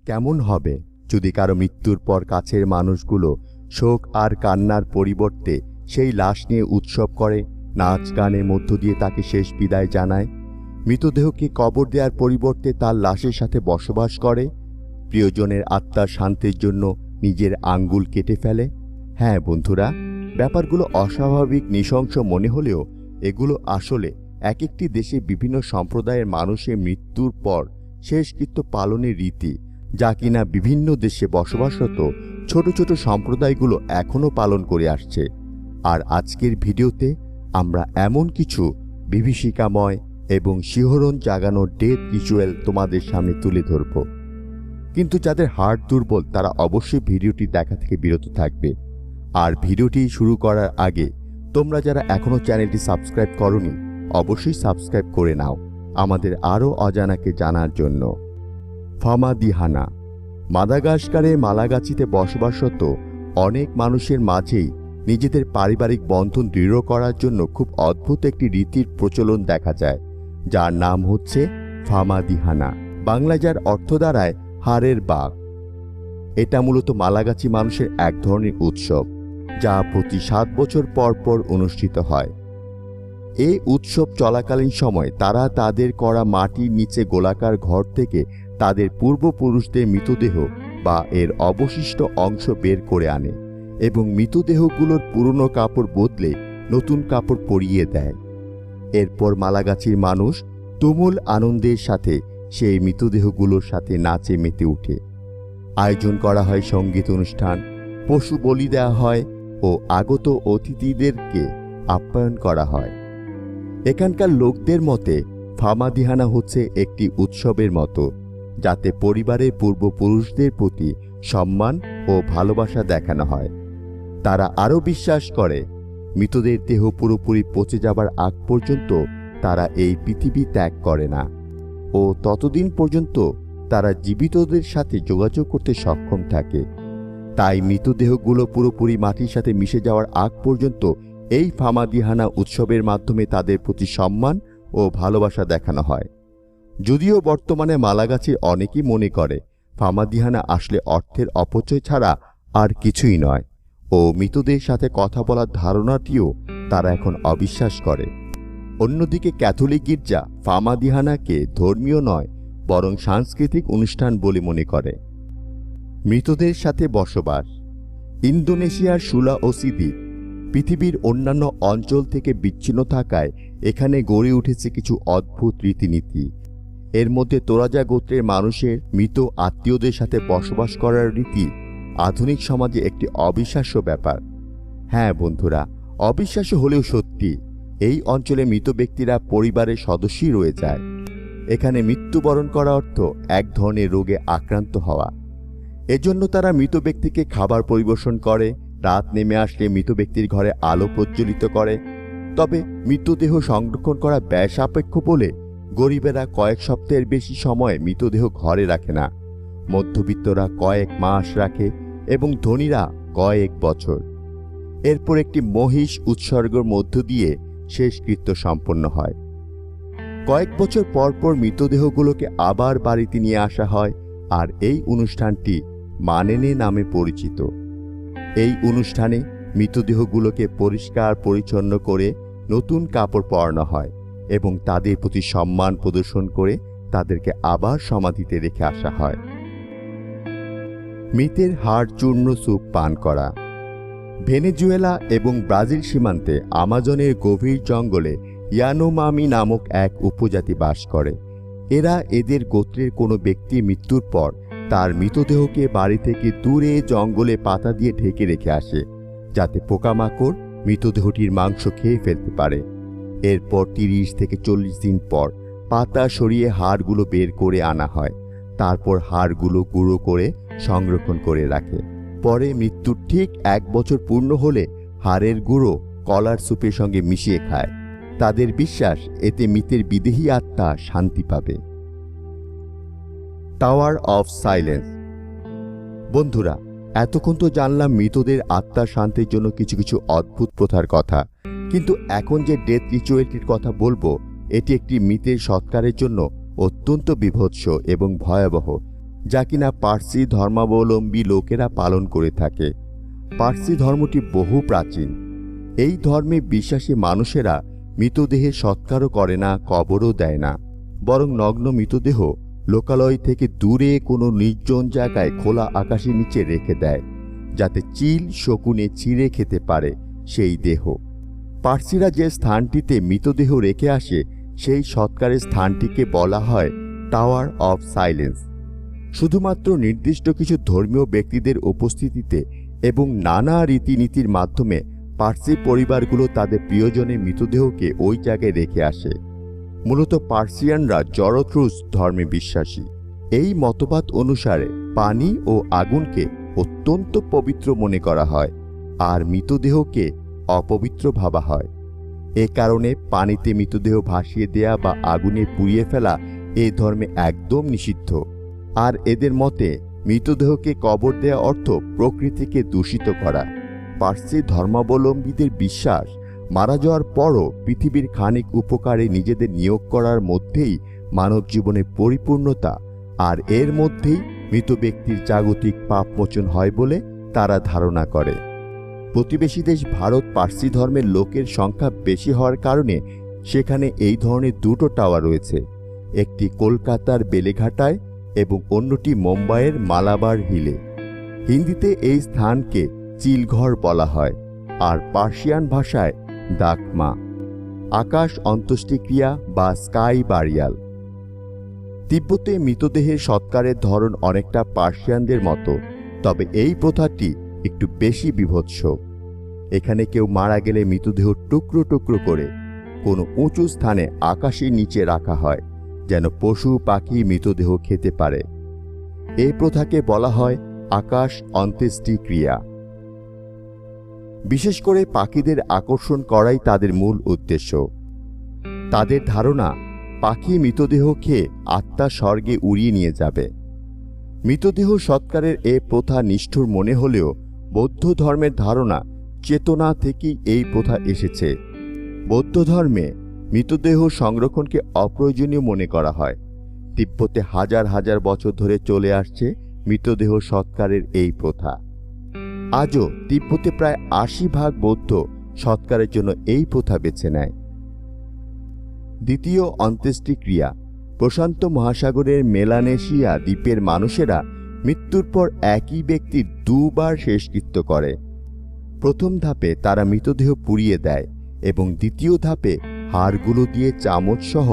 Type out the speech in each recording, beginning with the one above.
কেমন হবে যদি কারো মৃত্যুর পর কাছের মানুষগুলো শোক আর কান্নার পরিবর্তে সেই লাশ নিয়ে উৎসব করে, নাচ গানের মধ্য দিয়ে তাকে শেষ বিদায় জানায়, মৃতদেহকে কবর দেওয়ার পরিবর্তে তার লাশের সাথে বসবাস করে, প্রিয়জনের আত্মার শান্তির জন্য নিজের আঙ্গুল কেটে ফেলে? হ্যাঁ বন্ধুরা, ব্যাপারগুলো অস্বাভাবিক, নৃশংস মনে হলেও এগুলো আসলে এক একটি দেশে বিভিন্ন সম্প্রদায়ের মানুষের মৃত্যুর পর শেষকৃত্য পালনের রীতি, যা কিনা বিভিন্ন দেশে বসবাসরত ছোট ছোট সম্প্রদায়গুলো এখনও পালন করে আসছে। আর আজকের ভিডিওতে আমরা এমন কিছু বিভীষিকাময় এবং শিহরণ জাগানো ডেথ রিচুয়াল তোমাদের সামনে তুলে ধরব। কিন্তু যাদের হার্ট দুর্বল তারা অবশ্যই ভিডিওটি দেখা থেকে বিরত থাকবে। আর ভিডিওটি শুরু করার আগে তোমরা যারা এখনও চ্যানেলটি সাবস্ক্রাইব করোনি অবশ্যই সাবস্ক্রাইব করে নাও আমাদের আরও অজানাকে জানার জন্য। ফামাদিহানা মাদাগাস্কারের মালাগাছিতে বসবাসরত অনেক মানুষের মাঝেই নিজেদের পারিবারিক বন্ধন দৃঢ় করার জন্য খুব অদ্ভুত একটি রীতির প্রচলন দেখা যায়, যার নাম হচ্ছে ফামাদিহানা, বাংলা যার অর্থ দাঁড়ায় হাড়ের বাঘ। এটা মূলত মালাগাছি মানুষের এক ধরনের উৎসব, যা প্রতি 7 বছর পর পর অনুষ্ঠিত হয়। এই উৎসব চলাকালীন সময় তারা তাদের করা মাটির নিচে গোলাকার ঘর থেকে তাদের পূর্বপুরুষদের মৃতদেহ বা এর অবশিষ্ট অংশ বের করে আনে এবং মৃতদেহগুলোর পুরনো কাপড় বদলে নতুন কাপড় পরিয়ে দেয়। এরপর মালাগাছির মানুষ তুমুল আনন্দের সাথে সেই মৃতদেহগুলোর সাথে নাচে মেতে ওঠে। আয়োজন করা হয় সঙ্গীত অনুষ্ঠান, পশু বলি দেওয়া হয় ও আগত অতিথিদেরকে আপ্যায়ন করা হয়। এখানকার লোকদের মতে ফামাদিহানা হচ্ছে একটি উৎসবের মতো, যাতে পরিবারের পূর্বপুরুষদের প্রতি সম্মান ও ভালোবাসা দেখানো হয়। তারা আরও বিশ্বাস করে মৃতদের দেহ পুরোপুরি পচে যাবার আগ পর্যন্ত তারা এই পৃথিবী ত্যাগ করে না ও ততদিন পর্যন্ত তারা জীবিতদের সাথে যোগাযোগ করতে সক্ষম থাকে। তাই মৃতদেহগুলো পুরোপুরি মাটির সাথে মিশে যাওয়ার আগ পর্যন্ত এই ফামাদিহানা উৎসবের মাধ্যমে তাদের প্রতি সম্মান ও ভালোবাসা দেখানো হয়। যদিও বর্তমানে মালাগাছির অনেকেই মনে করে ফামাদিহানা আসলে অর্থের অপচয় ছাড়া আর কিছুই নয় ও মৃতদের সাথে কথা বলার ধারণাটিও তারা এখন অবিশ্বাস করে। অন্যদিকে ক্যাথলিক গির্জা ফামাদিহানাকে ধর্মীয় নয় বরং সাংস্কৃতিক অনুষ্ঠান বলে মনে করে। মৃতদের সাথে বসবাস। ইন্দোনেশিয়ার সুলাওসি দ্বীপ পৃথিবীর অন্যান্য অঞ্চল থেকে বিচ্ছিন্ন থাকায় এখানে গড়ে উঠেছে কিছু অদ্ভুত রীতিনীতি। এর মধ্যে তোরাজা গোত্রের মানুষের মৃত আত্মীয়দের সাথে বসবাস করার রীতি আধুনিক সমাজে একটি অবিশ্বাস্য ব্যাপার। হ্যাঁ বন্ধুরা, অবিশ্বাস্য হলেও সত্যি, এই অঞ্চলে মৃত ব্যক্তিরা পরিবারের সদস্যই রয়ে যায়। এখানে মৃত্যুবরণ করা অর্থ এক ধরনের রোগে আক্রান্ত হওয়া। এজন্য তারা মৃত ব্যক্তিকে খাবার পরিবেশন করে, রাত নেমে আসলে মৃত ব্যক্তির ঘরে আলো প্রজ্বলিত করে। তবে মৃতদেহ সংরক্ষণ করা ব্যয় সাপেক্ষ বলে গরিবেরা কয়েক সপ্তাহের বেশি সময় মৃতদেহ ঘরে রাখে না। মধ্যবিত্তরা কয়েক মাস রাখে এবং ধনীরা কয়েক বছর। এরপর একটি মহিষ উৎসর্গের মধ্য দিয়ে শেষকৃত্য সম্পন্ন হয়। কয়েক বছর পর পর মৃতদেহগুলোকে আবার বাড়িতে নিয়ে আসা হয়, আর এই অনুষ্ঠানটি মানেনে নামে পরিচিত। এই অনুষ্ঠানে মৃতদেহগুলোকে পরিষ্কার পরিচ্ছন্ন করে নতুন কাপড় পরানো হয় এবং তাদের প্রতি সম্মান প্রদর্শন করে তাদেরকে আবার সমাধিতে রেখে আসা হয়। মৃতের হাড় চূর্ণ স্যুপ পান করা। ভেনেজুয়েলা এবং ব্রাজিল সীমান্তে আমাজনের গভীর জঙ্গলে ইয়ানোমামি নামক এক উপজাতি বাস করে। এরা এদের গোত্রের কোনো ব্যক্তির মৃত্যুর পর তার মৃতদেহকে বাড়ি থেকে দূরে জঙ্গলে পাতা দিয়ে ঢেকে রেখে আসে, যাতে পোকামাকড় মৃতদেহটির মাংস খেয়ে ফেলতে পারে। এরপর 30 থেকে 40 দিন পর পাতা সরিয়ে হাড়গুলো বের করে আনা হয়। তারপর হাড়গুলো গুঁড়ো করে সংরক্ষণ করে রাখে। পরে মৃত্যুর ঠিক 1 বছর পূর্ণ হলে হাড়ের গুঁড়ো কলার স্যুপের সঙ্গে মিশিয়ে খায়। তাদের বিশ্বাস এতে মৃতের বিদেহী আত্মা শান্তি পাবে। Tower of silence. বন্ধুরা, এতক্ষণ তো জানলাম মৃতদের আত্মার শান্তির জন্য কিছু কিছু অদ্ভুত প্রথার কথা, কিন্তু এখন যে ডেথ রিচুয়ালটির কথা বলবো এটি একটি মৃতের সৎকারের জন্য অত্যন্ত বিভৎস এবং ভয়াবহ, যা কিনা পার্সি ধর্মাবলম্বী লোকেরা পালন করে থাকে। পার্সি ধর্মটি বহু প্রাচীন। এই ধর্মে বিশ্বাসী মানুষেরা মৃতদেহের সৎকারও করে না, কবরও দেয় না, বরং নগ্ন মৃতদেহ লোকালয় থেকে দূরে কোনো নির্জন জায়গায় খোলা আকাশের নিচে রেখে দেয়, যাতে চিল শকুনে ছিঁড়ে খেতে পারে সেই দেহ। পার্সিরা যে স্থানটিতে মৃতদেহ রেখে আসে সেই সৎকারের স্থানটিকে বলা হয় টাওয়ার অফ সাইলেন্স। শুধুমাত্র নির্দিষ্ট কিছু ধর্মীয় ব্যক্তিদের উপস্থিতিতে এবং নানা রীতিনীতির মাধ্যমে পার্সি পরিবারগুলো তাদের প্রিয়জনের মৃতদেহকে ওই জায়গায় রেখে আসে। মূলত পার্সিয়ানরা জরথ্রুস ধর্মে বিশ্বাসী। এই মতবাদ অনুসারে পানি ও আগুনকে অত্যন্ত পবিত্র মনে করা হয়, আর মৃতদেহকে অপবিত্র ভাবা হয়। এ কারণে পানিতে মৃতদেহ ভাসিয়ে দেয়া বা আগুনে পুড়িয়ে ফেলা এই ধর্মে একদম নিষিদ্ধ। আর এদের মতে মৃতদেহকে কবর দেয়া অর্থ প্রকৃতিকে দূষিত করা। পার্সি ধর্মাবলম্বীদের বিশ্বাস, মারা যাওয়ার পরও পৃথিবীর খানিক উপকারে নিজেদের নিয়োগ করার মধ্যেই মানব জীবনের পরিপূর্ণতা, আর এর মধ্যেই মৃত ব্যক্তির জাগতিক পাপমোচন হয় বলে তারা ধারণা করে। প্রতিবেশী দেশ ভারত পার্সি ধর্মের লোকের সংখ্যা বেশি হওয়ার কারণে সেখানে এই ধরনের দুটো টাওয়ার রয়েছে, একটি কলকাতার বেলেঘাটায় এবং অন্যটি মুম্বাইয়ের মালাবার হিলে। হিন্দিতে এই স্থানকে চিলঘর বলা হয়, আর পার্সিয়ান ভাষায় দাকমা, আকাশ অন্ত্যেষ্টিক্রিয়া বা স্কাই বারিয়াল। তিব্বতে মৃতদেহের সৎকারের ধরন অনেকটা পার্সিয়ানদের মতো, তবে এই প্রথাটি একটু বেশি বীভৎস। এখানে কেউ মারা গেলে মৃতদেহ টুকরো টুকরো করে কোনো উঁচু স্থানে আকাশের নিচে রাখা হয়, যেন পশু পাখি মৃতদেহ খেতে পারে। এই প্রথাকে বলা হয় আকাশ অন্ত্যেষ্টিক্রিয়া। বিশেষ করে পাখিদের আকর্ষণ করাই তাদের মূল উদ্দেশ্য। তাদের ধারণা পাখি মৃতদেহ খেয়ে আত্মা স্বর্গে উড়িয়ে নিয়ে যাবে। মৃতদেহ সৎকারের এ প্রথা নিষ্ঠুর মনে হলেও বৌদ্ধ ধর্মের ধারণা চেতনা থেকেই এই প্রথা এসেছে। বৌদ্ধ ধর্মে মৃতদেহ সংরক্ষণকে অপ্রয়োজনীয় মনে করা হয়। তিব্বতে হাজার হাজার বছর ধরে চলে আসছে মৃতদেহ সৎকারের এই প্রথা। আজও তিব্বতে প্রায় ৮০% বৌদ্ধ সৎকারের জন্য এই প্রথা বেছে নেয়। দ্বিতীয় অন্ত্যেষ্টিক্রিয়া। প্রশান্ত মহাসাগরের মেলানেশিয়া দ্বীপের মানুষেরা মৃত্যুর পর একই ব্যক্তির দুবার শেষকৃত্য করে। প্রথম ধাপে তারা মৃতদেহ পুড়িয়ে দেয় এবং দ্বিতীয় ধাপে হাড়গুলো দিয়ে চামচ সহ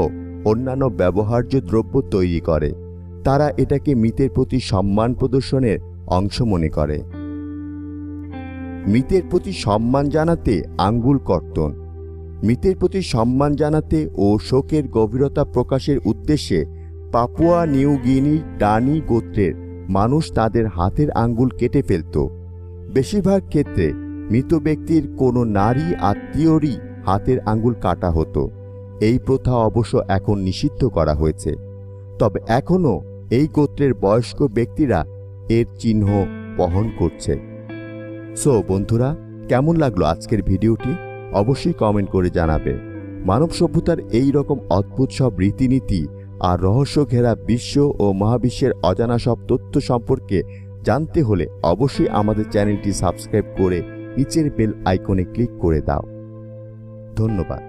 অন্যান্য ব্যবহার্য দ্রব্য তৈরি করে। তারা এটাকে মৃতের প্রতি সম্মান প্রদর্শনের অংশ মনে করে। মৃতের প্রতি সম্মান জানাতে আঙ্গুল কর্তন। মৃতের প্রতি সম্মান জানাতে ও শোকের গভীরতা প্রকাশের উদ্দেশ্যে পাপুয়া নিউ গিনির ডানি গোত্রের মানুষ তাদের হাতের আঙ্গুল কেটে ফেলত। বেশিরভাগ ক্ষেত্রে মৃত ব্যক্তির কোনো নারী আত্মীয়রই হাতের আঙ্গুল কাটা হতো। এই প্রথা অবশ্য এখন নিষিদ্ধ করা হয়েছে, তবে এখনও এই গোত্রের বয়স্ক ব্যক্তিরা এর চিহ্ন বহন করছে। সো বন্ধুরা, কেমন লাগলো আজকের ভিডিওটি? অবশ্যই কমেন্ট করে জানাবে। মানব সভ্যতার এই রকম অদ্ভুত সব রীতিনীতি আর রহস্য ঘেরা বিশ্ব ও মহাবিশ্বের অজানা সব তথ্য সম্পর্কে জানতে হলে অবশ্যই আমাদের চ্যানেলটি সাবস্ক্রাইব করে নিচের বেল আইকনে ক্লিক করে দাও। ধন্যবাদ।